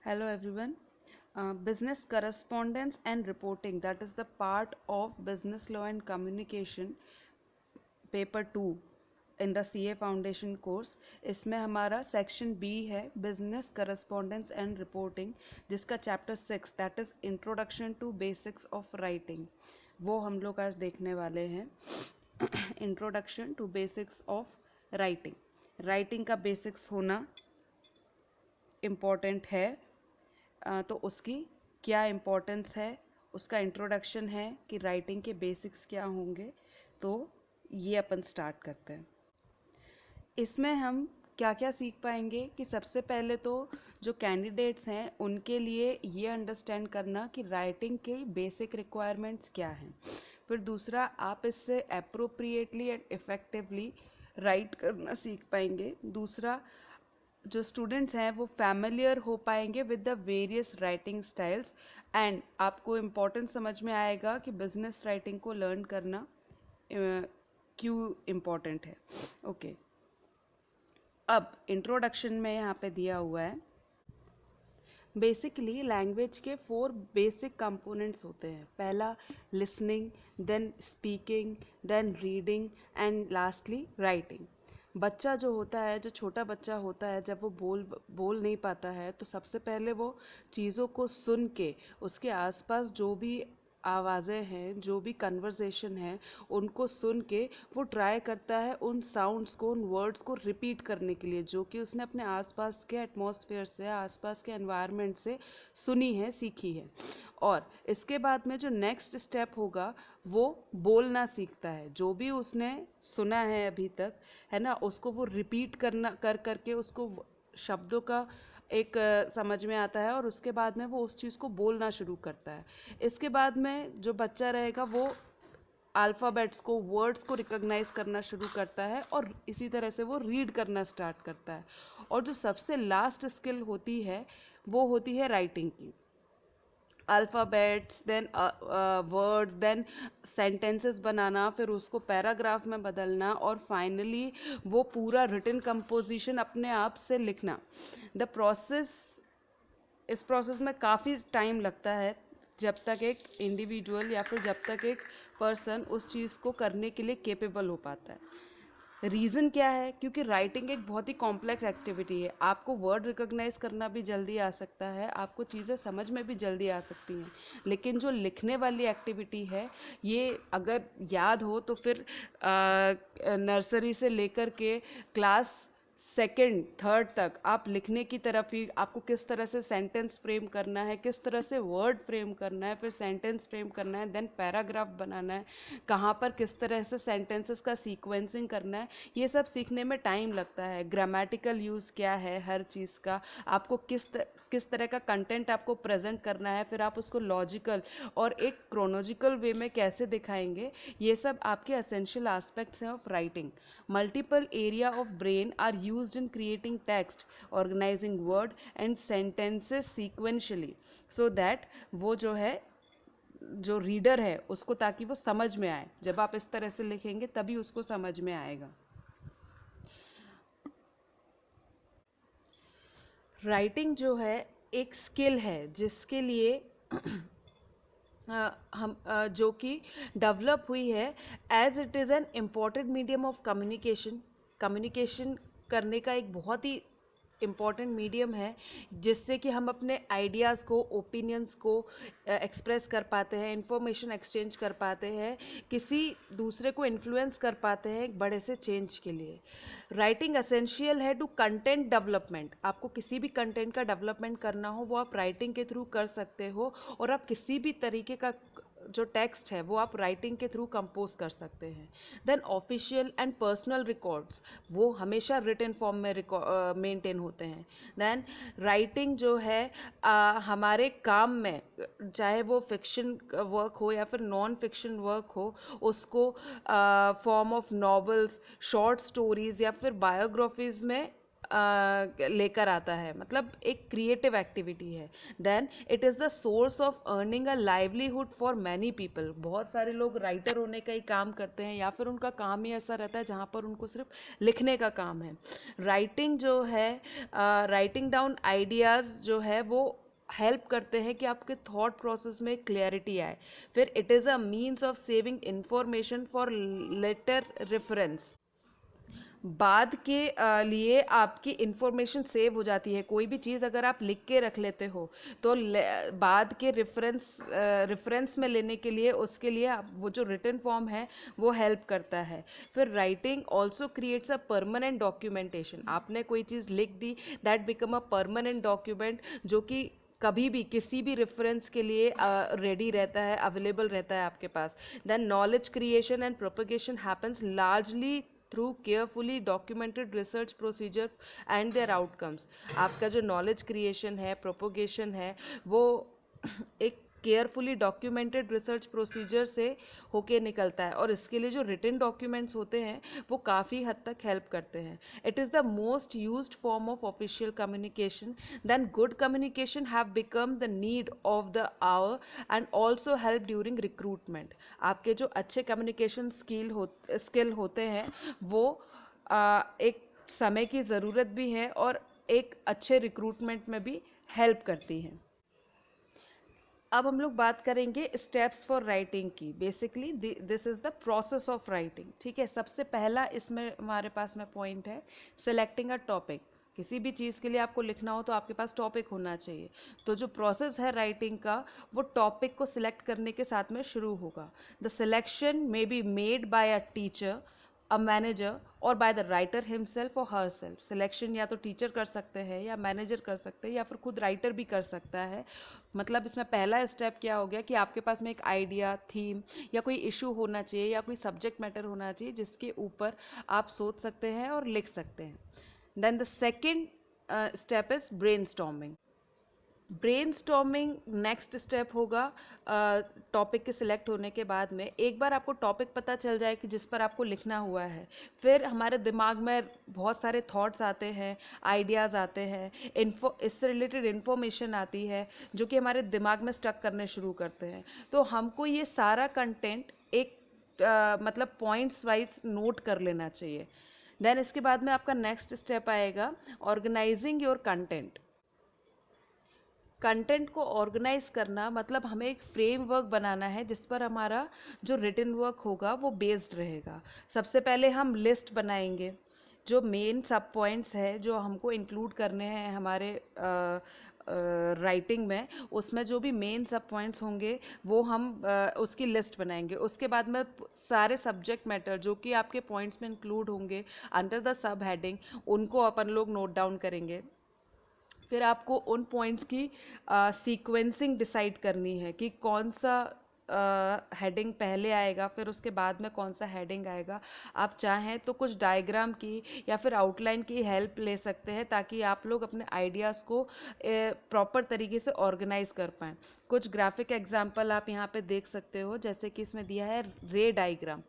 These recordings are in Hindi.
Hello everyone. Business correspondence and reporting, that is the part of business law and communication, paper 2 in the CA foundation course. इसमें हमारा सेक्शन बी है बिजनेस करस्पॉन्डेंस एंड रिपोर्टिंग, जिसका chapter 6 that is introduction to basics of writing, वो हम लोग आज देखने वाले हैं. Introduction to basics of writing. Writing का बेसिक्स होना इम्पॉर्टेंट है. तो उसकी क्या इम्पोर्टेंस है, उसका इंट्रोडक्शन है कि राइटिंग के बेसिक्स क्या होंगे. तो ये अपन स्टार्ट करते हैं. इसमें हम क्या क्या सीख पाएंगे कि सबसे पहले तो जो कैंडिडेट्स हैं उनके लिए ये अंडरस्टैंड करना कि राइटिंग के बेसिक रिक्वायरमेंट्स क्या हैं. फिर दूसरा, आप इससे अप्रोप्रिएटली एंड इफ़ेक्टिवली राइट करना सीख पाएंगे. दूसरा, जो स्टूडेंट्स हैं वो फैमिलियर हो पाएंगे with the various writing styles. And आपको इम्पोर्टेंस समझ में आएगा कि बिजनेस राइटिंग को लर्न करना क्यों इम्पोर्टेंट है. ओके, अब इंट्रोडक्शन में यहाँ पे दिया हुआ है. बेसिकली लैंग्वेज के 4 बेसिक कंपोनेंट्स होते हैं. पहला listening, then speaking, then reading and lastly writing. बच्चा जो होता है, जो छोटा बच्चा होता है, जब वो बोल नहीं पाता है तो सबसे पहले वो चीज़ों को सुन के उसके आसपास जो भी आवाज़ें हैं, जो भी कन्वर्सेशन है, उनको सुन के वो ट्राई करता है उन साउंड्स को, उन वर्ड्स को रिपीट करने के लिए जो कि उसने अपने आसपास के एटमॉस्फेयर से, आसपास के एनवायरनमेंट से सुनी है, सीखी है. और इसके बाद में जो नेक्स्ट स्टेप होगा वो बोलना सीखता है. जो भी उसने सुना है अभी तक, है ना, उसको वो रिपीट करना कर करके उसको शब्दों का एक समझ में आता है और उसके बाद में वो उस चीज़ को बोलना शुरू करता है. इसके बाद में जो बच्चा रहेगा वो अल्फ़ाबेट्स को, वर्ड्स को रिकॉग्नाइज करना शुरू करता है और इसी तरह से वो रीड करना स्टार्ट करता है. और जो सबसे लास्ट स्किल होती है वो होती है राइटिंग की. Alphabets, then words, then sentences बनाना, फिर उसको पैराग्राफ में बदलना और फाइनली वो पूरा रिटन कंपोजिशन अपने आप से लिखना. द प्रोसेस, इस प्रोसेस में काफ़ी टाइम लगता है जब तक एक इंडिविजुअल या फिर जब तक एक पर्सन उस चीज़ को करने के लिए केपेबल हो पाता है. रीज़न क्या है? क्योंकि राइटिंग एक बहुत ही कॉम्प्लेक्स एक्टिविटी है. आपको वर्ड रिकॉग्नाइज करना भी जल्दी आ सकता है, आपको चीज़ें समझ में भी जल्दी आ सकती हैं, लेकिन जो लिखने वाली एक्टिविटी है, ये अगर याद हो तो फिर नर्सरी से लेकर के क्लास सेकंड थर्ड तक आप लिखने की तरफ ही, आपको किस तरह से सेंटेंस फ्रेम करना है, किस तरह से वर्ड फ्रेम करना है, फिर सेंटेंस फ्रेम करना है, देन पैराग्राफ बनाना है, कहाँ पर किस तरह से सेंटेंसेस का सीक्वेंसिंग करना है, ये सब सीखने में टाइम लगता है. ग्रामेटिकल यूज़ क्या है हर चीज़ का, आपको किस तरह का कंटेंट आपको प्रेजेंट करना है, फिर आप उसको लॉजिकल और एक क्रोनोलॉजिकल वे में कैसे दिखाएंगे, ये सब आपके एसेंशियल एस्पेक्ट्स हैं of writing. Multiple area of brain are used in creating text, organizing word and sentences sequentially, so that वो जो है, जो रीडर है उसको, ताकि वो समझ में आए. जब आप इस तरह से लिखेंगे तभी उसको समझ में आएगा. राइटिंग जो है एक स्किल है जिसके लिए हम जो कि डेवलप हुई है as it is an important medium of communication. Communication करने का एक बहुत ही इम्पॉर्टेंट मीडियम है जिससे कि हम अपने आइडियाज़ को, ओपिनियंस को एक्सप्रेस कर पाते हैं, इंफॉर्मेशन एक्सचेंज कर पाते हैं, किसी दूसरे को इन्फ्लुएंस कर पाते हैं एक बड़े से चेंज के लिए. राइटिंग एसेंशियल है टू कंटेंट डेवलपमेंट. आपको किसी भी कंटेंट का डेवलपमेंट करना हो वो आप राइटिंग के थ्रू कर सकते हो, और आप किसी भी तरीके का जो टेक्स्ट है वो आप राइटिंग के थ्रू कंपोज कर सकते हैं. Then official and personal records वो हमेशा रिटन फॉर्म में मेंटेन होते हैं. देन राइटिंग जो है हमारे काम में, चाहे वो फिक्शन वर्क हो या फिर नॉन फिक्शन वर्क हो, उसको form of novels, short stories या फिर बायोग्राफीज में लेकर आता है, मतलब एक क्रिएटिव एक्टिविटी है। Then it is the source of earning a livelihood for many people. बहुत सारे लोग राइटर होने का ही काम करते हैं, या फिर उनका काम ही ऐसा रहता है जहाँ पर उनको सिर्फ लिखने का काम है। राइटिंग जो है, राइटिंग डाउन आइडियाज़ जो है वो हेल्प करते हैं कि आपके थॉट प्रोसेस में क्लियरिटी आए। फिर it is a means of saving information for later reference. बाद के लिए आपकी इंफॉर्मेशन सेव हो जाती है। कोई भी चीज़ अगर आप लिख के रख लेते हो तो बाद के रेफरेंस में लेने के लिए, उसके लिए वो जो रिटन फॉर्म है वो हेल्प करता है। फिर writing also creates a permanent documentation. आपने कोई चीज़ लिख दी, that become a permanent document, जो कि कभी भी किसी भी रेफरेंस के लिए रेडी रहता है, अवेलेबल रहता है आपके पास। Then knowledge creation and propagation happens largely through carefully documented research procedure and their outcomes. आपका जो नॉलेज क्रिएशन है, प्रोपोगेशन है, वो एक केयरफुली डॉक्यूमेंटेड रिसर्च प्रोसीजर से होके निकलता है, और इसके लिए जो रिटन डॉक्यूमेंट्स होते हैं वो काफ़ी हद तक हेल्प करते हैं। It is the most used form of official communication. Then good communication have become the need of the hour and also help during recruitment. आपके जो अच्छे कम्युनिकेशन स्किल होते हैं वो एक समय की ज़रूरत भी है, और एक अच्छे रिक्रूटमेंट में भी हेल्प करती हैं। अब हम लोग बात करेंगे स्टेप्स फॉर राइटिंग की। Basically this is the process of writing. ठीक है, सबसे पहला इसमें हमारे पास में पॉइंट है सेलेक्टिंग अ टॉपिक। किसी भी चीज़ के लिए आपको लिखना हो तो आपके पास टॉपिक होना चाहिए। तो जो प्रोसेस है राइटिंग का, वो टॉपिक को सिलेक्ट करने के साथ में शुरू होगा। The selection may be made by a teacher, a manager और बाय द राइटर हिमसेल्फ और हर सेल्फ। सिलेक्शन या तो टीचर कर सकते हैं, या मैनेजर कर सकते हैं, या फिर खुद राइटर भी कर सकता है। मतलब इसमें पहला स्टेप क्या हो गया कि आपके पास में एक आइडिया, थीम या कोई इशू होना चाहिए, या कोई सब्जेक्ट मैटर होना चाहिए जिसके ऊपर आप सोच सकते हैं और लिख सकते हैं। Then the second step is brainstorming. Brainstorming next step होगा। टॉपिक के सिलेक्ट होने के बाद में एक बार आपको टॉपिक पता चल जाए कि जिस पर आपको लिखना हुआ है, फिर हमारे दिमाग में बहुत सारे थॉट्स आते हैं, आइडियाज़ आते हैं, इससे रिलेटेड इन्फॉर्मेशन आती है जो कि हमारे दिमाग में स्टक करने शुरू करते हैं। तो हमको ये सारा कंटेंट एक मतलब पॉइंट्स वाइज नोट कर लेना चाहिए। देन इसके बाद में आपका नेक्स्ट स्टेप आएगा ऑर्गेनाइजिंग योर कंटेंट। कंटेंट को ऑर्गेनाइज करना मतलब हमें एक फ्रेमवर्क बनाना है जिस पर हमारा जो रिटन वर्क होगा वो बेस्ड रहेगा। सबसे पहले हम लिस्ट बनाएंगे, जो मेन सब पॉइंट्स है जो हमको इंक्लूड करने हैं हमारे राइटिंग में, उसमें जो भी मेन सब पॉइंट्स होंगे वो हम उसकी लिस्ट बनाएंगे। उसके बाद में सारे सब्जेक्ट मैटर जो कि आपके पॉइंट्स में इंक्लूड होंगे अंडर द सब हेडिंग, उनको अपन लोग नोट डाउन करेंगे। फिर आपको उन पॉइंट्स की सीक्वेंसिंग डिसाइड करनी है कि कौन सा हेडिंग पहले आएगा, फिर उसके बाद में कौन सा हेडिंग आएगा। आप चाहें तो कुछ डायग्राम की या फिर आउटलाइन की हेल्प ले सकते हैं ताकि आप लोग अपने आइडियाज़ को प्रॉपर तरीके से ऑर्गेनाइज कर पाएँ। कुछ ग्राफिक एग्जांपल आप यहाँ पे देख सकते हो, जैसे कि इसमें दिया है रे डायग्राम।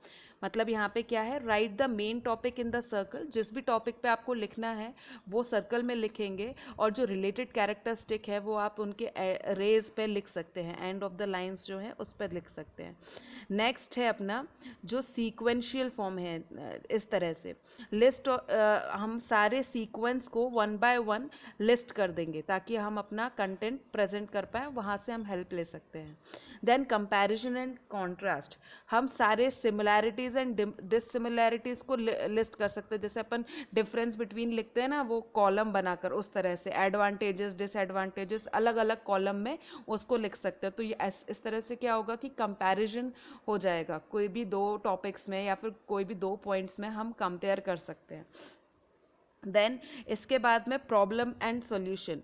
मतलब यहाँ पे क्या है, right the main topic in the circle. जिस भी टॉपिक पे आपको लिखना है वो सर्कल में लिखेंगे, और जो रिलेटेड कैरेक्टरिस्टिक है वो आप उनके रेज पे लिख सकते हैं, एंड ऑफ द लाइंस जो है उस पर लिख सकते हैं। नेक्स्ट है अपना जो सीक्वेंशियल फॉर्म है, इस तरह से लिस्ट, हम सारे सीक्वेंस को वन बाय वन लिस्ट कर देंगे ताकि हम अपना कंटेंट प्रेजेंट कर पाएँ, वहाँ से हम हेल्प ले सकते हैं। देन कंपैरिजन एंड कॉन्ट्रास्ट, हम सारे सिमिलैरिटीज़ एंड डिससिमिलैरिटीज़ को लिस्ट कर सकते हैं। जैसे अपन डिफरेंस बिटवीन लिखते हैं ना, वो कॉलम बनाकर उस तरह से एडवांटेजेस डिसएडवांटेजेस अलग अलग कॉलम में उसको लिख सकते हैं। तो ये इस तरह से क्या होगा कि कंपैरिजन हो जाएगा, कोई भी दो टॉपिक्स में या फिर कोई भी दो पॉइंट्स में हम कंपेयर कर सकते हैं। देन इसके बाद में प्रॉब्लम एंड सॉल्यूशन,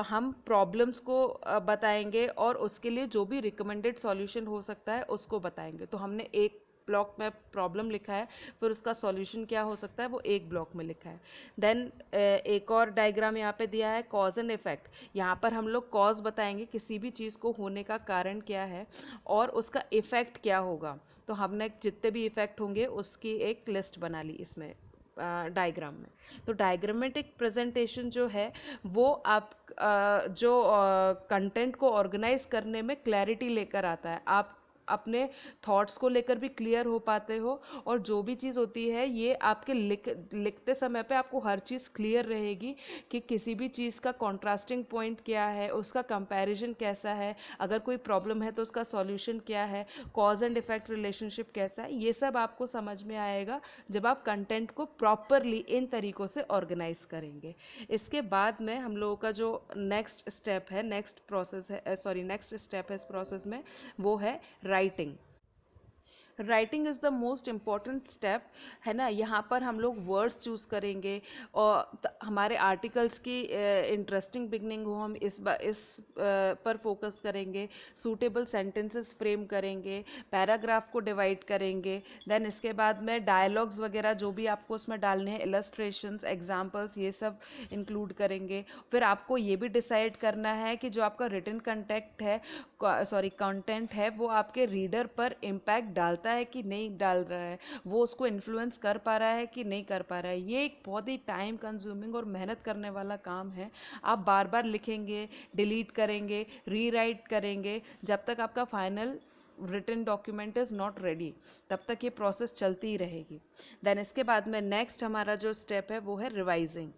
हम प्रॉब्लम्स को बताएंगे और उसके लिए जो भी रिकमेंडेड सॉल्यूशन हो सकता है उसको बताएंगे। तो हमने एक ब्लॉक में प्रॉब्लम लिखा है, फिर उसका सॉल्यूशन क्या हो सकता है वो एक ब्लॉक में लिखा है। देन एक और डायग्राम यहाँ पे दिया है कॉज एंड इफेक्ट। यहाँ पर हम लोग कॉज बताएंगे, किसी भी चीज़ को होने का कारण क्या है, और उसका इफेक्ट क्या होगा। तो हमने जितने भी इफेक्ट होंगे उसकी एक लिस्ट बना ली इसमें डायग्राम में। तो डायग्रामेटिक प्रेजेंटेशन जो है वो आप जो कंटेंट को ऑर्गेनाइज करने में क्लैरिटी लेकर आता है। आप अपने थॉट्स को लेकर भी क्लियर हो पाते हो, और जो भी चीज़ होती है ये आपके लिखते समय पे आपको हर चीज़ क्लियर रहेगी कि किसी भी चीज़ का कॉन्ट्रास्टिंग पॉइंट क्या है, उसका कंपैरिजन कैसा है, अगर कोई प्रॉब्लम है तो उसका सॉल्यूशन क्या है, कॉज एंड इफेक्ट रिलेशनशिप कैसा है, ये सब आपको समझ में आएगा जब आप कंटेंट को प्रॉपरली इन तरीक़ों से ऑर्गेनाइज करेंगे। इसके बाद में हम लोगों का जो नेक्स्ट स्टेप है, नेक्स्ट प्रोसेस है, सॉरी नेक्स्ट स्टेप है इस प्रोसेस में, वो है writing. Writing is the most important step, है ना। यहाँ पर हम लोग वर्ड्स चूज़ करेंगे, और हमारे आर्टिकल्स की इंटरेस्टिंग बिगनिंग हो, हम इस पर फोकस करेंगे, सूटेबल सेंटेंसेस फ्रेम करेंगे, पैराग्राफ को डिवाइड करेंगे। देन इसके बाद में डायलॉग्स वगैरह जो भी आपको उसमें डालने हैं, इलस्ट्रेशंस, एग्जाम्पल्स, ये सब इंक्लूड करेंगे। फिर आपको ये भी डिसाइड करना है कि जो आपका रिटन कंटेंट है, कंटेंट है, वो आपके रीडर पर इम्पैक्ट डालता है कि नहीं डाल रहा है, वो उसको इन्फ्लुएंस कर पा रहा है कि नहीं कर पा रहा है। ये एक बहुत ही टाइम कंज्यूमिंग और मेहनत करने वाला काम है। आप बार बार लिखेंगे, डिलीट करेंगे, रीराइट करेंगे, जब तक आपका final written document is not ready, तब तक ये प्रोसेस चलती ही रहेगी। देन इसके बाद में नेक्स्ट हमारा जो स्टेप है वो है रिवाइजिंग।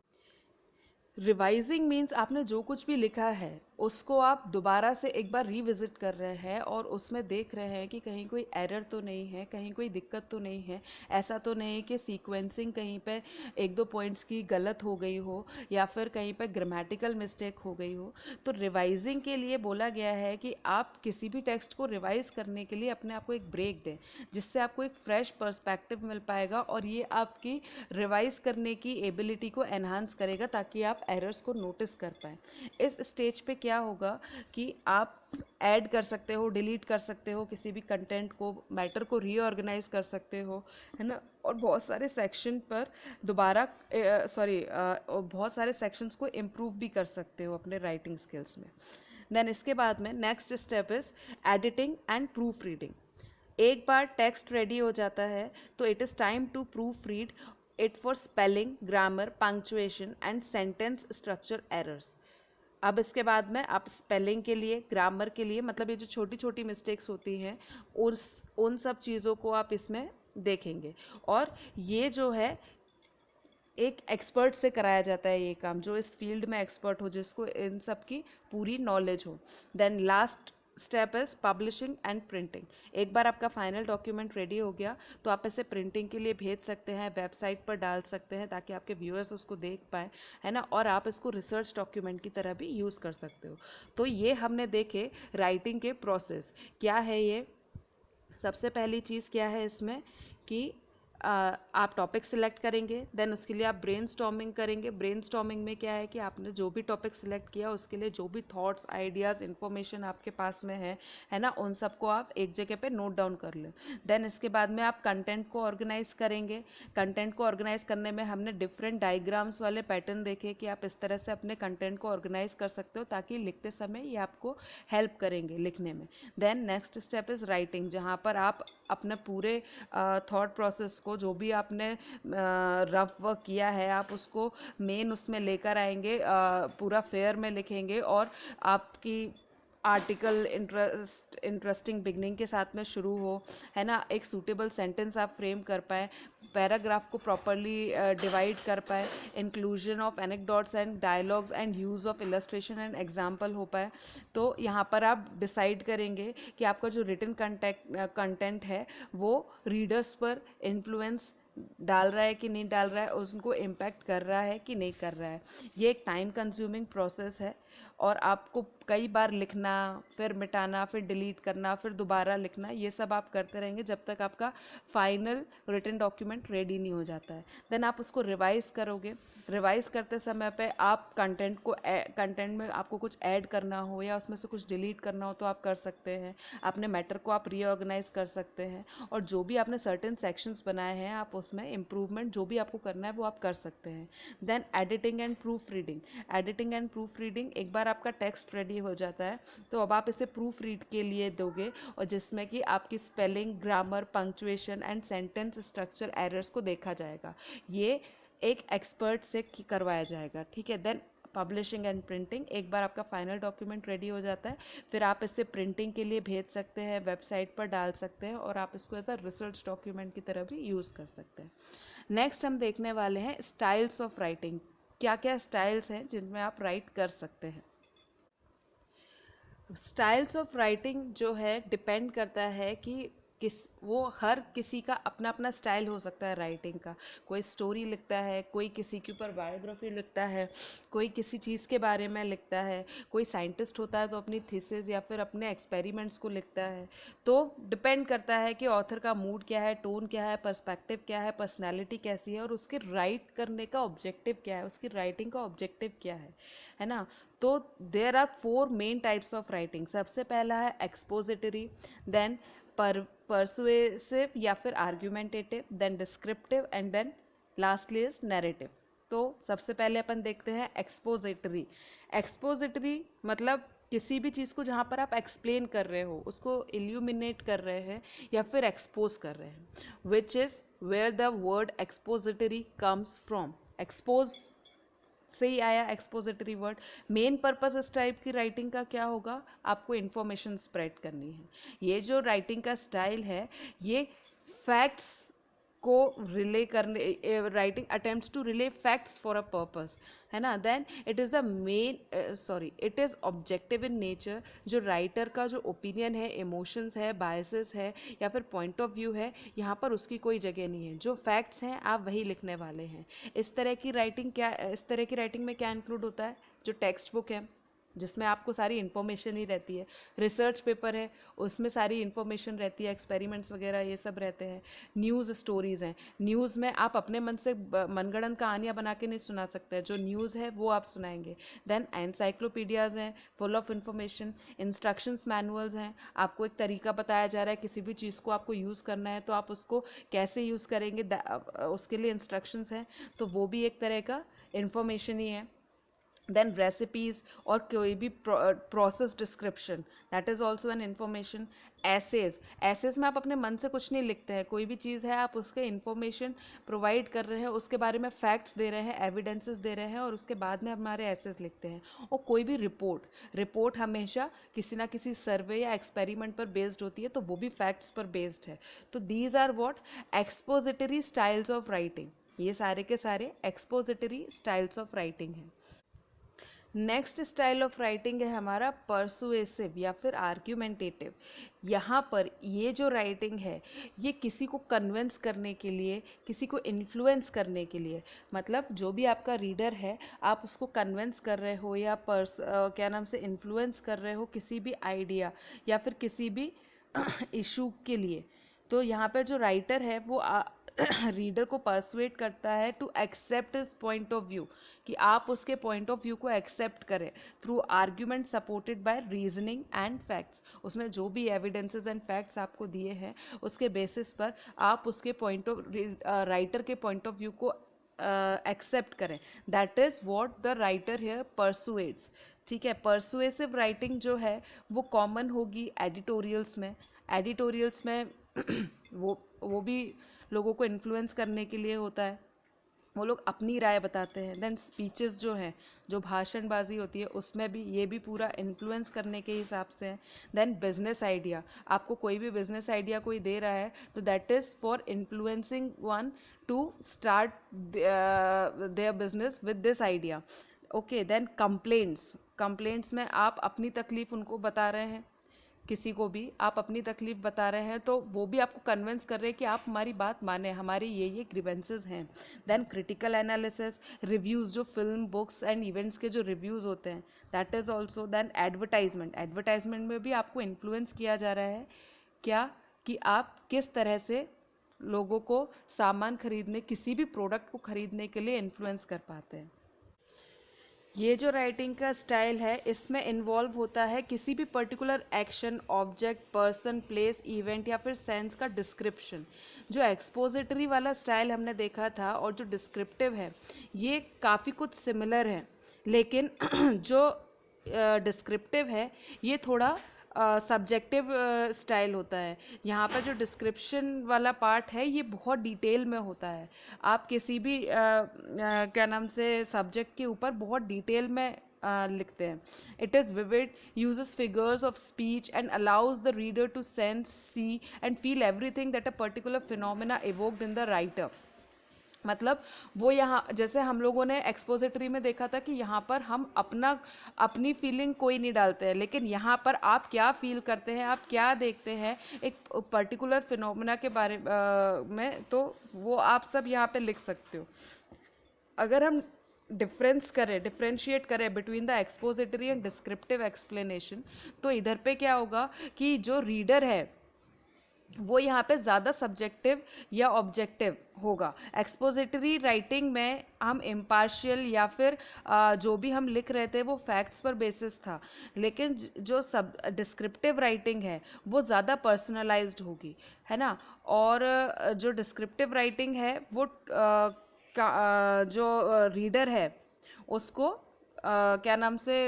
रिवाइजिंग मीन्स आपने जो कुछ भी लिखा है उसको आप दोबारा से एक बार रिविजिट कर रहे हैं, और उसमें देख रहे हैं कि कहीं कोई एरर तो नहीं है, कहीं कोई दिक्कत तो नहीं है, ऐसा तो नहीं कि सीक्वेंसिंग कहीं पे एक दो पॉइंट्स की गलत हो गई हो, या फिर कहीं पे ग्रामेटिकल मिस्टेक हो गई हो। तो रिवाइजिंग के लिए बोला गया है कि आप किसी भी टेक्स्ट को रिवाइज करने के लिए अपने आप को एक ब्रेक दें, जिससे आपको एक फ्रेश पर्सपेक्टिव मिल पाएगा, और ये आपकी रिवाइज करने की एबिलिटी को एनहांस करेगा, ताकि आप एरर्स को नोटिस कर पाएँ। इस स्टेज पे क्या होगा कि आप ऐड कर सकते हो, डिलीट कर सकते हो किसी भी कंटेंट को, मैटर को रीऑर्गेनाइज कर सकते हो, है ना। और बहुत सारे सेक्शन पर दोबारा बहुत सारे सेक्शंस को इम्प्रूव भी कर सकते हो अपने राइटिंग स्किल्स में। देन इसके बाद में next step is editing and proof reading. एक बार टेक्स्ट रेडी हो जाता है तो it is time to proof read it for spelling, grammar, punctuation and sentence structure errors. अब इसके बाद में आप स्पेलिंग के लिए, ग्रामर के लिए, मतलब ये जो छोटी छोटी मिस्टेक्स होती हैं उन सब चीज़ों को आप इसमें देखेंगे। और ये जो है एक एक्सपर्ट से कराया जाता है ये काम, जो इस फील्ड में एक्सपर्ट हो, जिसको इन सब की पूरी नॉलेज हो। Then last step is publishing and printing. एक बार आपका फाइनल डॉक्यूमेंट रेडी हो गया तो आप इसे प्रिंटिंग के लिए भेज सकते हैं, वेबसाइट पर डाल सकते हैं ताकि आपके व्यूअर्स उसको देख पाएँ, है ना। और आप इसको रिसर्च डॉक्यूमेंट की तरह भी यूज़ कर सकते हो। तो ये हमने देखे राइटिंग के प्रोसेस क्या है। ये सबसे पहली चीज़ क्या है इसमें कि आप टॉपिक सिलेक्ट करेंगे, देन उसके लिए आप ब्रेनस्टॉर्मिंग करेंगे। ब्रेनस्टॉर्मिंग में क्या है कि आपने जो भी टॉपिक सिलेक्ट किया उसके लिए जो भी थॉट्स, आइडियाज़, इन्फॉर्मेशन आपके पास में है ना, उन सबको आप एक जगह पे नोट डाउन कर लें। देन इसके बाद में आप कंटेंट को ऑर्गेनाइज करेंगे। कंटेंट को ऑर्गेनाइज करने में हमने डिफरेंट डायग्राम्स वाले पैटर्न देखे कि आप इस तरह से अपने कंटेंट को ऑर्गेनाइज कर सकते हो ताकि लिखते समय ये आपको हेल्प करेंगे लिखने में। Then next step is writing, जहाँ पर आप अपने पूरे थॉट प्रोसेस को, जो भी आपने रफ वर्क किया है, आप उसको मेन उसमें लेकर आएंगे, पूरा फेयर में लिखेंगे, और आपकी आर्टिकल इंटरेस्टिंग बिगनिंग के साथ में शुरू हो, है ना। एक सूटेबल सेंटेंस आप फ्रेम कर पाएँ, पैराग्राफ को प्रॉपरली डिवाइड कर पाए, inclusion of anecdotes and dialogues and use of illustration and example हो पाए। तो यहाँ पर आप डिसाइड करेंगे कि आपका जो रिटन कंटेंट है वो रीडर्स पर इन्फ्लुएंस डाल रहा है कि नहीं डाल रहा है, उनको इम्पैक्ट कर रहा है कि नहीं कर रहा है। ये एक टाइम कंज्यूमिंग प्रोसेस है, और आपको कई बार लिखना, फिर मिटाना, फिर डिलीट करना, फिर दोबारा लिखना, ये सब आप करते रहेंगे जब तक आपका फाइनल रिटन डॉक्यूमेंट रेडी नहीं हो जाता है। देन आप उसको रिवाइज करोगे। रिवाइज करते समय पे आप कंटेंट में आपको कुछ ऐड करना हो या उसमें से कुछ डिलीट करना हो तो आप कर सकते हैं। अपने मैटर को आप रीऑर्गेनाइज कर सकते हैं, और जो भी आपने सर्टेन सेक्शंस बनाए हैं आप उसमें इम्प्रूवमेंट जो भी आपको करना है वो आप कर सकते हैं। Then editing and proof reading. Editing and proof reading, एक बार आपका टेक्स्ट रेडी रेडी हो जाता है, तो अब आप इसे प्रूफ रीड के लिए दोगे, और जिसमें कि आपकी spelling, grammar, punctuation and sentence structure errors को देखा जाएगा। ये एक एक्सपर्ट से करवाया जाएगा, ठीक है। देन पब्लिशिंग एंड प्रिंटिंग, एक बार आपका फाइनल डॉक्यूमेंट रेडी हो जाता है, फिर आप इसे प्रिंटिंग के लिए भेज सकते हैं, वेबसाइट पर डाल सकते हैं, और आप इसको एज अ रिसर्च डॉक्यूमेंट की तरह भी यूज़ कर सकते हैं। नेक्स्ट हम देखने वाले हैं स्टाइल्स ऑफ राइटिंग। क्या क्या स्टाइल्स हैं जिनमें आप राइट कर सकते हैं। स्टाइल्स ऑफ राइटिंग जो है डिपेंड करता है कि हर किसी का अपना अपना स्टाइल हो सकता है राइटिंग का। कोई स्टोरी लिखता है, कोई किसी के ऊपर बायोग्राफी लिखता है, कोई किसी चीज़ के बारे में लिखता है, कोई साइंटिस्ट होता है तो अपनी थीसिस या फिर अपने एक्सपेरिमेंट्स को लिखता है। तो डिपेंड करता है कि ऑथर का मूड क्या है, टोन क्या है, पर्सपेक्टिव क्या है, पर्सनैलिटी कैसी है, और उसके राइट करने का ऑब्जेक्टिव क्या है, उसकी राइटिंग का ऑब्जेक्टिव क्या है ना। तो there are 4 main types of writing. सबसे पहला है एक्सपोजिटरी, देन परसुएसिव या फिर argumentative, then descriptive, and then lastly is narrative. तो सबसे पहले अपन देखते हैं एक्सपोजिटरी। एक्सपोजिटरी मतलब किसी भी चीज़ को जहाँ पर आप एक्सप्लेन कर रहे हो, उसको इल्यूमिनेट कर रहे हैं या फिर एक्सपोज कर रहे हैं, which is where the word expository comes from. Expose से ही आया एक्सपोजिटरी वर्ड। मेन पर्पस इस टाइप की राइटिंग का क्या होगा, आपको इन्फॉर्मेशन स्प्रेड करनी है। ये जो राइटिंग का स्टाइल है, ये फैक्ट्स को रिले करने, writing attempts to relay facts for a purpose, है ना। Then it is the main it is objective in nature. जो राइटर का जो ओपिनियन है, इमोशंस है, बायसेस है या फिर पॉइंट ऑफ व्यू है, यहाँ पर उसकी कोई जगह नहीं है। जो फैक्ट्स हैं आप वही लिखने वाले हैं। इस तरह की राइटिंग में क्या इंक्लूड होता है, जो टेक्स्ट बुक है जिसमें आपको सारी इन्फॉर्मेशन ही रहती है, रिसर्च पेपर है उसमें सारी इन्फॉर्मेशन रहती है, एक्सपेरिमेंट्स वगैरह ये सब रहते हैं, न्यूज़ स्टोरीज़ हैं, न्यूज़ में आप अपने मन से मनगढ़ंत कहानियाँ बना के नहीं सुना सकते, जो न्यूज़ है वो आप सुनाएंगे। देन एनसाइक्लोपीडियाज़ हैं full of information, instructions manuals हैं, आपको एक तरीका बताया जा रहा है किसी भी चीज़ को आपको यूज़ करना है तो आप उसको कैसे यूज़ करेंगे, उसके लिए इंस्ट्रक्शंस हैं, तो वो भी एक तरह का इन्फॉर्मेशन ही है। देन रेसिपीज और कोई भी process description, that is also an information. Essays में आप अपने मन से कुछ नहीं लिखते हैं, कोई भी चीज़ है आप उसके इन्फॉर्मेशन प्रोवाइड कर रहे हैं, उसके बारे में फैक्ट्स दे रहे हैं, एविडेंसेस दे रहे हैं, और उसके बाद में हमारे एसेज लिखते हैं। और कोई भी रिपोर्ट हमेशा किसी ना किसी सर्वे या एक्सपेरिमेंट पर बेस्ड होती है, तो वो भी फैक्ट्स पर बेस्ड है। तो these are what expository styles of writing. ये सारे के सारे एक्सपोजिटरी स्टाइल्स ऑफ राइटिंग हैं। नेक्स्ट स्टाइल ऑफ राइटिंग है हमारा परसुएसिव या फिर आर्ग्यूमेंटेटिव। यहाँ पर ये जो राइटिंग है, ये किसी को कन्विंस करने के लिए, किसी को इन्फ्लुएंस करने के लिए, मतलब जो भी आपका रीडर है आप उसको कन्विंस कर रहे हो या क्या नाम से इन्फ्लुएंस कर रहे हो किसी भी आइडिया या फिर किसी भी इशू के लिए। तो यहाँ पर जो राइटर है वो रीडर को परसुएट करता है to accept his point of view, कि आप उसके पॉइंट ऑफ व्यू को एक्सेप्ट करें through argument supported by reasoning and facts. उसने जो भी एविडेंसेस एंड फैक्ट्स आपको दिए हैं उसके बेसिस पर आप उसके राइटर के पॉइंट ऑफ व्यू को एक्सेप्ट करें। That is what the writer here persuades. ठीक है, परसुएसिव राइटिंग जो है वो कॉमन होगी एडिटोरियल्स में वो भी लोगों को इन्फ्लुएंस करने के लिए होता है, वो लोग अपनी राय बताते हैं। देन स्पीचेस जो हैं, जो भाषणबाजी होती है, उसमें भी ये भी पूरा इन्फ्लुएंस करने के हिसाब से है। देन बिजनेस आइडिया, आपको कोई भी बिजनेस आइडिया कोई दे रहा है तो that is for influencing one to start their business with this idea. Okay, then complaints में आप अपनी तकलीफ उनको बता रहे हैं, किसी को भी आप अपनी तकलीफ बता रहे हैं तो वो भी आपको कन्विंस कर रहे हैं कि आप हमारी बात माने, हमारी ये ग्रीवेंसेस हैं। देन क्रिटिकल एनालिसिस, रिव्यूज़, जो फिल्म, बुक्स एंड इवेंट्स के जो रिव्यूज़ होते हैं, that is also. Then advertisement में भी आपको इन्फ्लुएंस किया जा रहा है क्या, कि आप किस तरह से लोगों को सामान खरीदने, किसी भी प्रोडक्ट को खरीदने के लिए इन्फ्लुएंस कर पाते हैं। ये जो राइटिंग का स्टाइल है इसमें इन्वॉल्व होता है किसी भी particular action, object, person, place, event या फिर सेंस का डिस्क्रिप्शन। जो एक्सपोजिटरी वाला स्टाइल हमने देखा था और जो डिस्क्रिप्टिव है, ये काफ़ी कुछ सिमिलर है, लेकिन जो डिस्क्रिप्टिव है ये थोड़ा सब्जेक्टिव स्टाइल होता है। यहाँ पर जो डिस्क्रिप्शन वाला पार्ट है ये बहुत डिटेल में होता है। आप किसी भी क्या नाम से सब्जेक्ट के ऊपर बहुत डिटेल में लिखते हैं। It is vivid, uses figures of speech and allows the reader to sense, see and feel everything that a particular phenomena evoked in the writer। मतलब वो यहाँ जैसे हम लोगों ने एक्सपोजिटरी में देखा था कि यहाँ पर हम अपनी फीलिंग कोई नहीं डालते हैं, लेकिन यहाँ पर आप क्या फील करते हैं, आप क्या देखते हैं एक पर्टिकुलर फिनोमेना के बारे में, तो वो आप सब यहाँ पे लिख सकते हो। अगर हम डिफ्रेंशिएट करें between the expository and descriptive explanation, तो इधर पे क्या होगा कि जो रीडर है वो यहाँ पे ज़्यादा सब्जेक्टिव या ऑब्जेक्टिव होगा। एक्सपोजिटरी राइटिंग में हम इम्पार्शियल या फिर जो भी हम लिख रहे थे वो फैक्ट्स पर बेसिस था, लेकिन जो सब डिस्क्रिप्टिव राइटिंग है वो ज़्यादा पर्सनलाइज्ड होगी, है ना। और जो डिस्क्रिप्टिव राइटिंग है वो जो रीडर है उसको क्या नाम से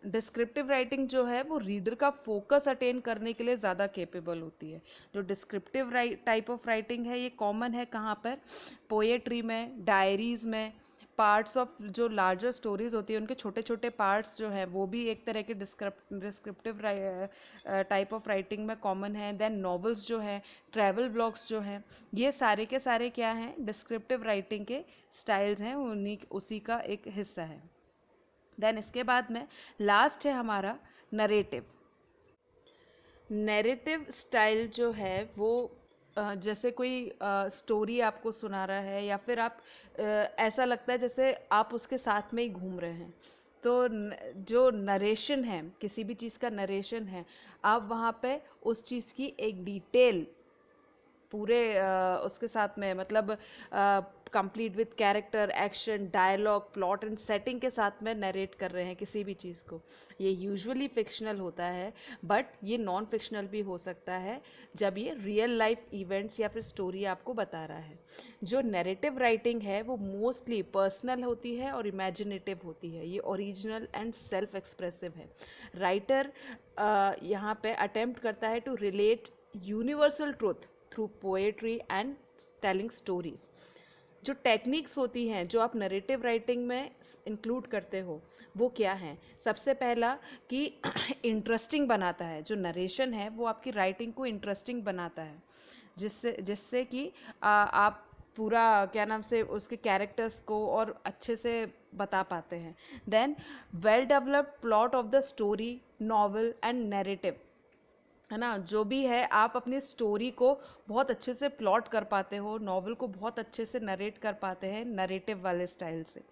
डिस्क्रिप्टिव राइटिंग जो है वो रीडर का फोकस अटेन करने के लिए ज़्यादा केपेबल होती है। जो डिस्क्रिप्टिव टाइप ऑफ राइटिंग है ये कॉमन है कहाँ पर, पोएट्री में, डायरीज में, पार्ट्स ऑफ जो लार्जर स्टोरीज होती है उनके छोटे छोटे पार्ट्स जो है वो भी एक तरह के डिस्क्रिप्टिव टाइप ऑफ राइटिंग में कॉमन है। देन नॉवेल्स जो है, ट्रैवल ब्लॉग्स जो हैं, ये सारे के सारे क्या हैं, डिस्क्रिप्टिव राइटिंग के स्टाइल्स हैं, उन्हीं उसी का एक हिस्सा है। देन इसके बाद में लास्ट है हमारा नरेटिव। नैरेटिव स्टाइल जो है वो जैसे कोई स्टोरी आपको सुना रहा है या फिर आप ऐसा लगता है जैसे आप उसके साथ में ही घूम रहे हैं, तो जो नरेशन है, किसी भी चीज़ का नरेशन है, आप वहाँ पे उस चीज़ की एक डिटेल पूरे उसके साथ में मतलब complete with character, action, dialogue, plot and setting के साथ में नरेट कर रहे हैं किसी भी चीज़ को। ये यूजुअली फिक्शनल होता है, बट ये नॉन फिक्शनल भी हो सकता है जब ये रियल लाइफ इवेंट्स या फिर स्टोरी आपको बता रहा है। जो नैरेटिव राइटिंग है वो मोस्टली पर्सनल होती है और इमेजिनेटिव होती है। ये ओरिजिनल एंड सेल्फ एक्सप्रेसिव है। राइटर यहाँ पे अटेम्प्ट करता है to relate universal truth through poetry and telling stories. जो टेक्निक्स होती हैं जो आप नरेटिव राइटिंग में इंक्लूड करते हो वो क्या हैं? सबसे पहला कि इंटरेस्टिंग बनाता है, जो नरेशन है वो आपकी राइटिंग को इंटरेस्टिंग बनाता है, जिससे जिससे कि आप पूरा क्या नाम से उसके कैरेक्टर्स को और अच्छे से बता पाते हैं। Then well developed plot of the story, novel and narrative, है ना, जो भी है आप अपनी स्टोरी को बहुत अच्छे से प्लॉट कर पाते हो, नॉवल को बहुत अच्छे से नरेट कर पाते हैं नरेटिव वाले स्टाइल से।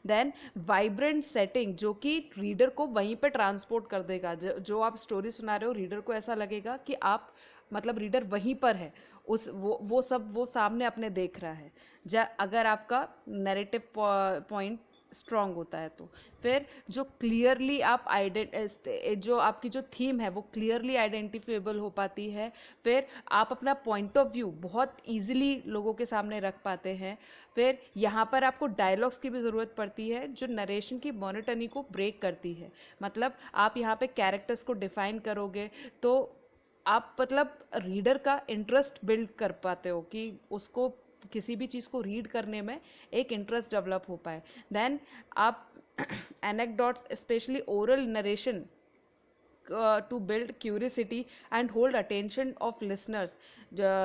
देन वाइब्रेंट सेटिंग, जो कि रीडर को वहीं पे ट्रांसपोर्ट कर देगा। जो आप स्टोरी सुना रहे हो रीडर को ऐसा लगेगा कि आप मतलब रीडर वहीं पर है, उस वो सब वो सामने अपने देख रहा है। अगर आपका नरेटिव पॉइंट स्ट्रांग होता है तो फिर जो क्लियरली आप जो आपकी जो थीम है वो क्लियरली आइडेंटिफिएबल हो पाती है, फिर आप अपना पॉइंट ऑफ व्यू बहुत इजीली लोगों के सामने रख पाते हैं। फिर यहाँ पर आपको डायलॉग्स की भी ज़रूरत पड़ती है जो नरेशन की मोनोटनी को ब्रेक करती है। मतलब आप यहाँ पे कैरेक्टर्स को डिफाइन करोगे तो आप मतलब रीडर का इंटरेस्ट बिल्ड कर पाते हो कि उसको किसी भी चीज़ को रीड करने में एक इंटरेस्ट डेवलप हो पाए। देन आप anecdotes, specially oral narration, to build curiosity and hold attention of listeners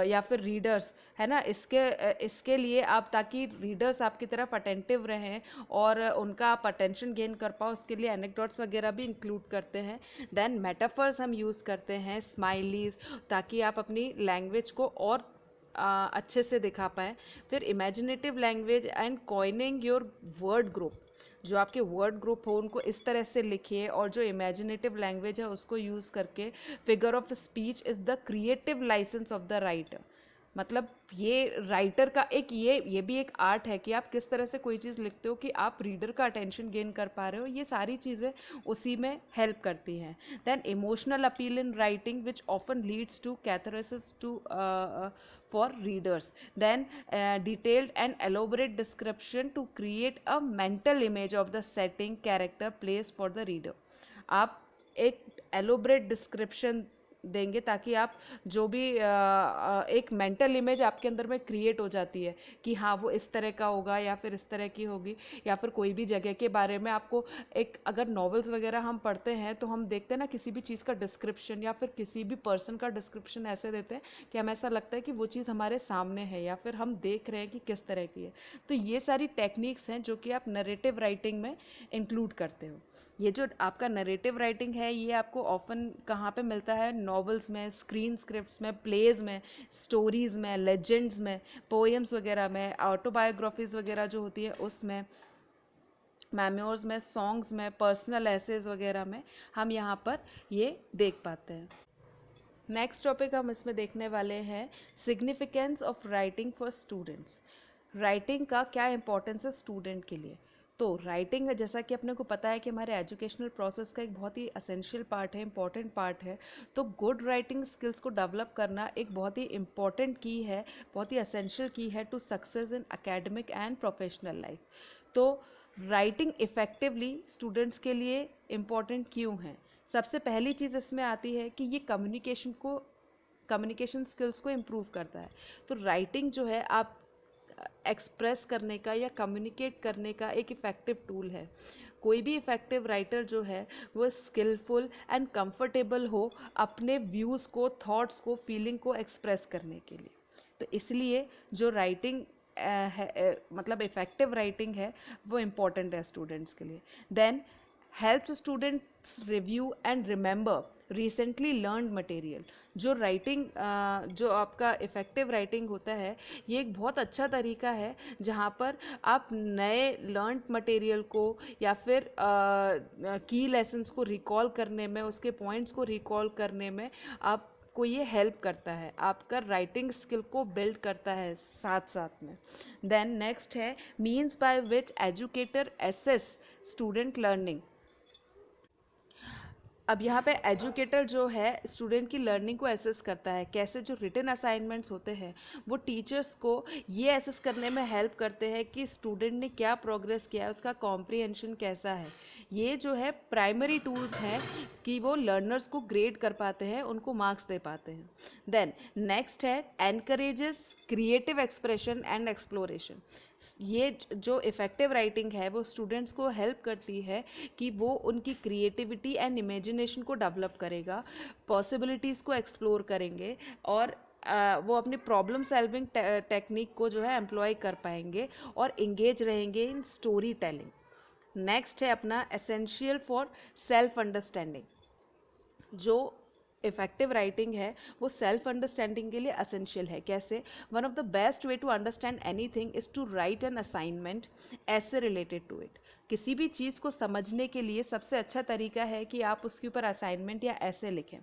या फिर रीडर्स, है ना, इसके लिए आप, ताकि रीडर्स आपकी तरफ अटेंटिव रहें और उनका आप अटेंशन गेन कर पाओ, उसके लिए एनेक्डोट्स वगैरह भी इंक्लूड करते हैं। देन मेटाफर्स हम यूज़ करते हैं, स्माइलीज, ताकि आप अपनी लैंग्वेज को और अच्छे से दिखा पाएँ। फिर imaginative language and coining your word group, जो आपके वर्ड ग्रुप हो उनको इस तरह से लिखिए, और जो इमेजिनेटिव लैंग्वेज है उसको यूज़ करके figure of speech is the creative licence of the writer. मतलब ये राइटर का एक ये भी एक आर्ट है कि आप किस तरह से कोई चीज़ लिखते हो कि आप रीडर का अटेंशन गेन कर पा रहे हो, ये सारी चीज़ें उसी में हेल्प करती हैं. Then emotional appeal in writing which often leads to catharsis to for readers. Then detailed and elaborate description to create a mental image of the setting, character, place for the reader. आप एक एलोबरेट डिस्क्रिप्शन देंगे ताकि आप जो भी एक मेंटल इमेज आपके अंदर में क्रिएट हो जाती है कि हाँ वो इस तरह का होगा या फिर इस तरह की होगी, या फिर कोई भी जगह के बारे में आपको एक, अगर नॉवेल्स वगैरह हम पढ़ते हैं तो हम देखते हैं ना किसी भी चीज़ का डिस्क्रिप्शन या फिर किसी भी पर्सन का डिस्क्रिप्शन ऐसे देते हैं कि हमें ऐसा लगता है कि वो चीज़ हमारे सामने है या फिर हम देख रहे हैं कि किस तरह की है. तो ये सारी टेक्निक्स हैं जो कि आप नरेटिव राइटिंग में इंक्लूड करते हो. ये जो आपका नरेटिव राइटिंग है ये आपको ऑफन कहाँ पे मिलता है? नॉवेल्स में, स्क्रीन स्क्रिप्ट्स में, प्लेज में, स्टोरीज में, लेजेंड्स में, पोएम्स वगैरह में, ऑटोबायोग्राफीज वगैरह जो होती है उसमें, मेमोर्स में, सॉन्ग्स में, पर्सनल एसेज वगैरह में हम यहाँ पर ये देख पाते हैं. नेक्स्ट टॉपिक हम इसमें देखने वाले हैं significance of writing for students. Writing का क्या इंपॉर्टेंस है स्टूडेंट के लिए? तो राइटिंग जैसा कि अपने को पता है कि हमारे एजुकेशनल प्रोसेस का एक बहुत ही असेंशियल पार्ट है, इंपॉर्टेंट पार्ट है. तो गुड राइटिंग स्किल्स को डेवलप करना एक बहुत ही इंपॉर्टेंट की है, बहुत ही असेंशियल की है to success in academic and professional life. तो राइटिंग इफ़ेक्टिवली स्टूडेंट्स के लिए इम्पॉर्टेंट क्यों है? सबसे पहली चीज़ इसमें आती है कि ये कम्युनिकेशन स्किल्स को इम्प्रूव करता है. तो राइटिंग जो है आप एक्सप्रेस करने का या कम्युनिकेट करने का एक इफ़ेक्टिव टूल है. कोई भी इफ़ेक्टिव राइटर जो है वो स्किलफुल एंड कंफर्टेबल हो अपने व्यूज़ को, थॉट्स को, फीलिंग को एक्सप्रेस करने के लिए. तो इसलिए जो राइटिंग मतलब इफ़ेक्टिव राइटिंग है वो इम्पॉर्टेंट है स्टूडेंट्स के लिए. Then helps students review and remember recently learned material. जो राइटिंग जो आपका इफ़ेक्टिव राइटिंग होता है ये एक बहुत अच्छा तरीका है जहाँ पर आप नए लर्नड मटेरियल को या फिर की लेसन्स को रिकॉल करने में, उसके पॉइंट्स को रिकॉल करने में आपको ये हेल्प करता है, आपका राइटिंग स्किल को बिल्ड करता है साथ साथ में. देन नेक्स्ट है means by which educator assess student learning. अब यहाँ पे एजुकेटर जो है स्टूडेंट की लर्निंग को एसेस करता है. कैसे? जो रिटन असाइनमेंट्स होते हैं वो टीचर्स को ये एसेस करने में हेल्प करते हैं कि स्टूडेंट ने क्या प्रोग्रेस किया है, उसका कॉम्प्रिहेंशन कैसा है. ये जो है प्राइमरी टूल्स हैं कि वो लर्नर्स को ग्रेड कर पाते हैं, उनको मार्क्स दे पाते हैं. देन नेक्स्ट है encourages creative expression and exploration. ये जो इफ़ेक्टिव राइटिंग है वो स्टूडेंट्स को हेल्प करती है कि वो उनकी क्रिएटिविटी एंड इमेजिनेशन को डेवलप करेगा, पॉसिबिलिटीज़ को एक्सप्लोर करेंगे और वो अपनी प्रॉब्लम सॉल्विंग टेक्निक को जो है एम्प्लॉय कर पाएंगे और इंगेज रहेंगे इन स्टोरी टेलिंग. नेक्स्ट है अपना एसेंशियल फॉर सेल्फ अंडरस्टैंडिंग. जो इफ़ेक्टिव राइटिंग है वो सेल्फ अंडरस्टैंडिंग के लिए असेंशियल है. कैसे? One of the best way to understand anything is to write an assignment ऐसे रिलेटेड टू इट. किसी भी चीज़ को समझने के लिए सबसे अच्छा तरीका है कि आप उसके ऊपर असाइनमेंट या ऐसे लिखें.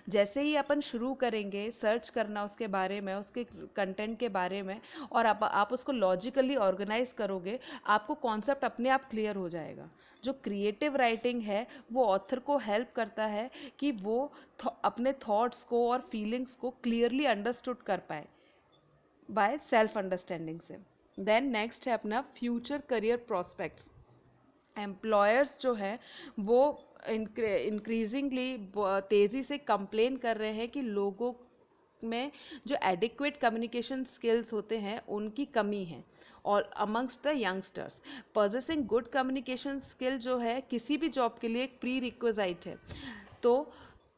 जैसे ही अपन शुरू करेंगे सर्च करना उसके बारे में, उसके कंटेंट के बारे में, और आप उसको लॉजिकली ऑर्गेनाइज करोगे, आपको कॉन्सेप्ट अपने आप क्लियर हो जाएगा. जो क्रिएटिव राइटिंग है वो ऑथर को हेल्प करता है कि वो अपने थॉट्स को और फीलिंग्स को क्लियरली अंडरस्टूड कर पाए बाय सेल्फ अंडरस्टैंडिंग से. देन नेक्स्ट है अपना फ्यूचर करियर प्रोस्पेक्ट्स. एम्प्लॉयर्स जो है वो इंक्रीजिंगली तेज़ी से कंप्लेन कर रहे हैं कि लोगों में जो एडिक्वेट कम्युनिकेशन स्किल्स होते हैं उनकी कमी है. और amongst the youngsters possessing good communication skill जो है किसी भी जॉब के लिए एक प्री रिक्विजिट है. तो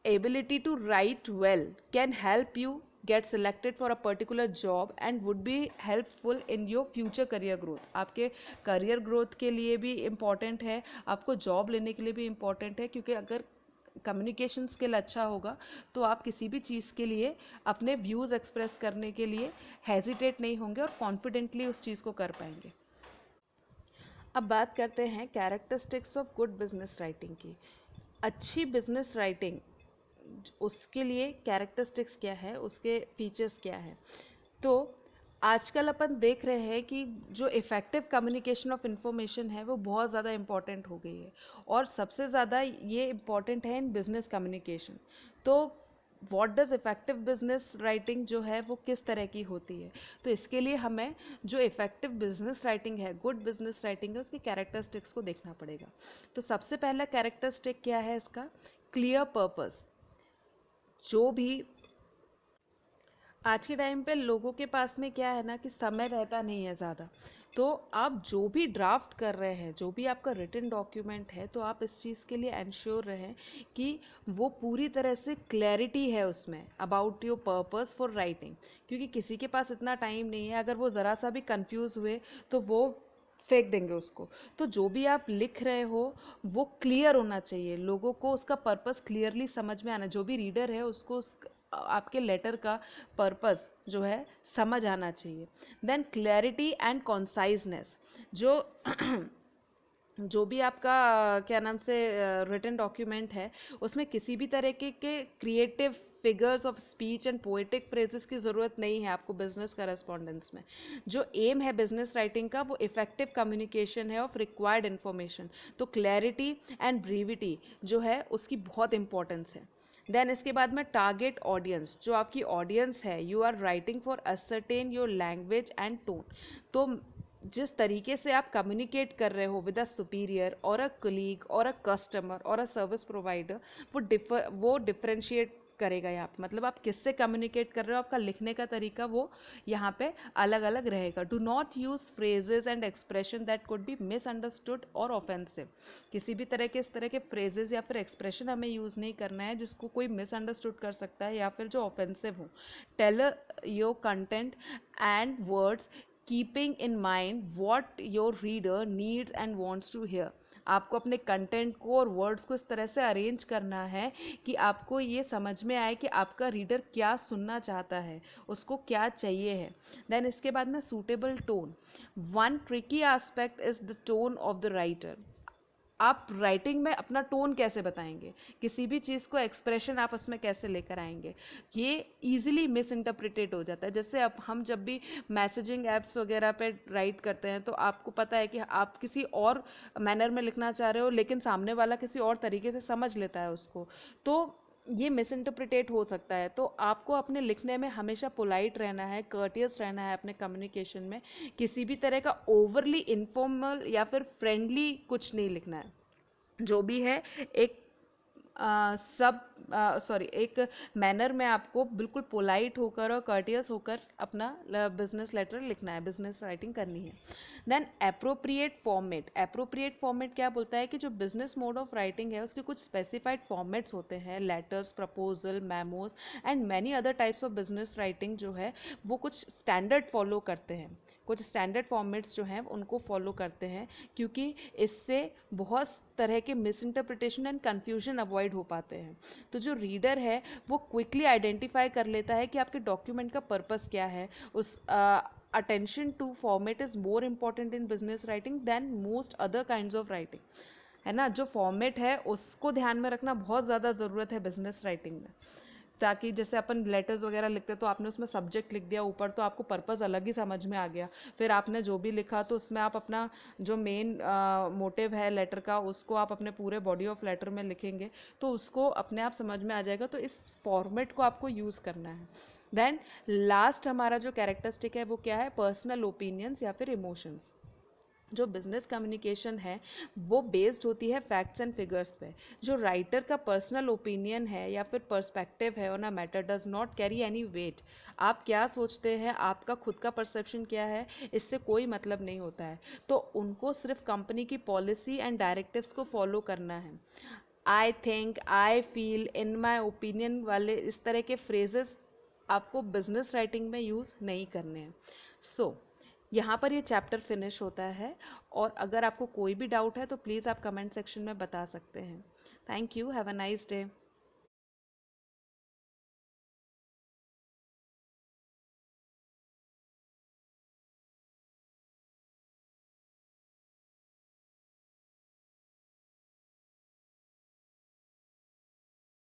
ability to write well can help you get selected for a particular job and would be helpful in your future career growth. आपके करियर ग्रोथ के लिए भी इम्पॉर्टेंट है, आपको जॉब लेने के लिए भी इम्पॉर्टेंट है, क्योंकि अगर कम्युनिकेशन स्किल अच्छा होगा तो आप किसी भी चीज़ के लिए अपने व्यूज़ एक्सप्रेस करने के लिए हेजिटेट नहीं होंगे और कॉन्फिडेंटली उस चीज़ को कर पाएंगे. अब बात करते हैं characteristics of good business writing की. अच्छी बिजनेस राइटिंग उसके लिए कैरेक्टरिस्टिक्स क्या है, उसके फीचर्स क्या है? तो आजकल अपन देख रहे हैं कि जो इफ़ेक्टिव कम्युनिकेशन ऑफ इंफॉर्मेशन है वो बहुत ज़्यादा इम्पॉर्टेंट हो गई है, और सबसे ज़्यादा ये इम्पॉर्टेंट है इन बिजनेस कम्युनिकेशन। तो what does effective business writing जो है वो किस तरह की होती है, तो इसके लिए हमें जो इफ़ेक्टिव बिजनेस राइटिंग है, गुड बिजनेस राइटिंग है, उसकी कैरेक्टरिस्टिक्स को देखना पड़ेगा। तो सबसे पहला कैरेक्टरिस्टिक क्या है इसका? Clear purpose. जो भी आज के टाइम पे लोगों के पास में क्या है ना कि समय रहता नहीं है ज़्यादा, तो आप जो भी ड्राफ्ट कर रहे हैं, जो भी आपका रिटन डॉक्यूमेंट है, तो आप इस चीज़ के लिए एंश्योर रहें कि वो पूरी तरह से क्लैरिटी है उसमें about your purpose for writing, क्योंकि किसी के पास इतना टाइम नहीं है। अगर वो ज़रा सा भी कंफ्यूज हुए तो वो फेंक देंगे उसको। तो जो भी आप लिख रहे हो वो क्लियर होना चाहिए, लोगों को उसका पर्पस क्लियरली समझ में आना, जो भी रीडर है उसको आपके लेटर का पर्पस जो है समझ आना चाहिए। Then clarity and conciseness. जो जो भी आपका क्या नाम से रिटन डॉक्यूमेंट है, उसमें किसी भी तरह के creative figures of speech and poetic phrases की ज़रूरत नहीं है आपको बिजनेस करस्पॉन्डेंस में। जो एम है बिजनेस राइटिंग का वो इफेक्टिव कम्युनिकेशन है ऑफ रिक्वायर्ड इन्फॉर्मेशन। तो क्लैरिटी एंड ब्रीविटी जो है उसकी बहुत इंपॉर्टेंस है। देन इसके बाद में टारगेट ऑडियंस, जो आपकी ऑडियंस है, you are writing for ascertain your language and tone. तो जिस तरीके से आप कम्युनिकेट कर रहे हो विद अ सुपीरियर और अ कलीग और अ कस्टमर और अ सर्विस प्रोवाइडर, वो डिफरेंशिएट करेगा यहाँ पे। मतलब आप किससे कम्युनिकेट कर रहे हो, आपका लिखने का तरीका वो यहाँ पे अलग अलग रहेगा। Do not use phrases and expression that could be misunderstood और ऑफेंसिव। किसी भी तरह के इस तरह के फ्रेजेस या फिर एक्सप्रेशन हमें यूज़ नहीं करना है जिसको कोई मिसअंडरस्टूड कर सकता है या फिर जो ऑफेंसिव हो। Tell your content and words keeping in mind what your reader needs and wants to hear. आपको अपने कंटेंट को और वर्ड्स को इस तरह से अरेंज करना है कि आपको ये समझ में आए कि आपका रीडर क्या सुनना चाहता है, उसको क्या चाहिए है। देन इसके बाद में suitable tone. One tricky aspect is the tone of the writer. आप राइटिंग में अपना टोन कैसे बताएंगे, किसी भी चीज़ को एक्सप्रेशन आप उसमें कैसे लेकर आएंगे, ये इजीली मिस इंटरप्रिटेट हो जाता है। जैसे अब हम जब भी मैसेजिंग ऐप्स वगैरह पे राइट करते हैं तो आपको पता है कि आप किसी और मैनर में लिखना चाह रहे हो लेकिन सामने वाला किसी और तरीके से समझ लेता है उसको, तो ये मिस इंटरप्रिटेट हो सकता है। तो आपको अपने लिखने में हमेशा पोलाइट रहना है, कर्टियस रहना है अपने कम्युनिकेशन में। किसी भी तरह का ओवरली इनफॉर्मल या फिर फ्रेंडली कुछ नहीं लिखना है। जो भी है एक सब सॉरी एक मैनर में आपको बिल्कुल पोलाइट होकर और कर्टियस होकर अपना बिजनेस लेटर लिखना है, बिजनेस राइटिंग करनी है। Then appropriate format. Appropriate format क्या बोलता है कि जो बिजनेस मोड ऑफ राइटिंग है उसके कुछ स्पेसिफाइड फॉर्मेट्स होते हैं, letters, proposal, memos and many other types of business writing जो है वो कुछ स्टैंडर्ड फॉलो करते हैं, कुछ स्टैंडर्ड फॉर्मेट्स जो हैं उनको फॉलो करते हैं, क्योंकि इससे बहुत तरह के miss interpretation and confusion avoid हो पाते हैं। तो जो रीडर है वो क्विकली आइडेंटिफाई कर लेता है कि आपके डॉक्यूमेंट का पर्पस क्या है। उस attention to format is more important in business writing than most other kinds of writing, है ना। जो फॉर्मेट है उसको ध्यान में रखना बहुत ज़्यादा ज़रूरत है बिजनेस राइटिंग में, ताकि जैसे अपन लेटर्स वगैरह लिखते हैं तो आपने उसमें सब्जेक्ट लिख दिया ऊपर तो आपको पर्पस अलग ही समझ में आ गया, फिर आपने जो भी लिखा तो उसमें आप अपना जो मेन मोटिव है लेटर का उसको आप अपने पूरे बॉडी ऑफ लेटर में लिखेंगे, तो उसको अपने आप समझ में आ जाएगा। तो इस फॉर्मेट को आपको यूज़ करना है। देन लास्ट हमारा जो कैरेक्टरिस्टिक है वो क्या है? पर्सनल ओपिनियंस या फिर इमोशंस। जो बिजनेस कम्युनिकेशन है वो बेस्ड होती है फैक्ट्स एंड फिगर्स पे। जो राइटर का पर्सनल ओपिनियन है या फिर पर्सपेक्टिव है on a matter does not carry any weight. आप क्या सोचते हैं, आपका खुद का परसेप्शन क्या है, इससे कोई मतलब नहीं होता है। तो उनको सिर्फ कंपनी की पॉलिसी एंड डायरेक्टिव्स को फॉलो करना है। I think, I feel, in my opinion वाले इस तरह के फ्रेजेस आपको बिजनेस राइटिंग में यूज़ नहीं करने हैं। सो यहाँ पर ये चैप्टर फिनिश होता है, और अगर आपको कोई भी डाउट है तो प्लीज़ आप कमेंट सेक्शन में बता सकते हैं। Thank you, have a nice day.